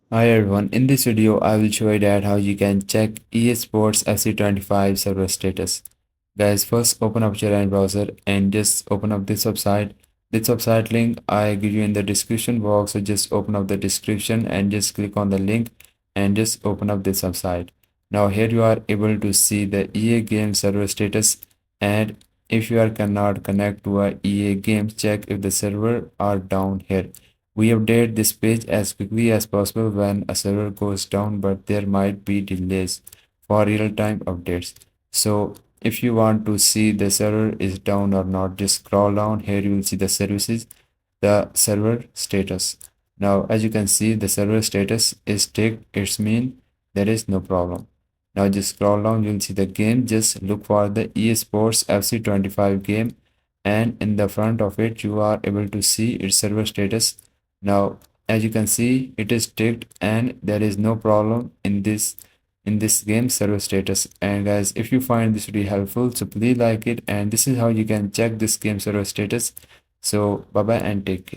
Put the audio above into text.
Hi everyone, in this video I will show you that how you can check EA Sports FC25 server status. Guys, first open up your Chrome browser and just open up this website. This website link I give you in the description box, so just open up the description and just click on the link and just open up this website. Now here you are able to see the EA game server status, and if you are cannot connect to a EA game, check if the server are down here. We update this page as quickly as possible when a server goes down, but there might be delays for real-time updates. So if you want to see the server is down or not, just scroll down. Here you will see the services, the server status. Now as you can see, the server status is ticked. It's mean there is no problem. Now just scroll down, you'll see the game. Just look for the EA Sports FC25 game, and in the front of it you are able to see its server status. Now as you can see, it is ticked and there is no problem in this game server status. And guys, if you find this video helpful, so please like it, and this is how you can check this game server status. So bye bye and take care.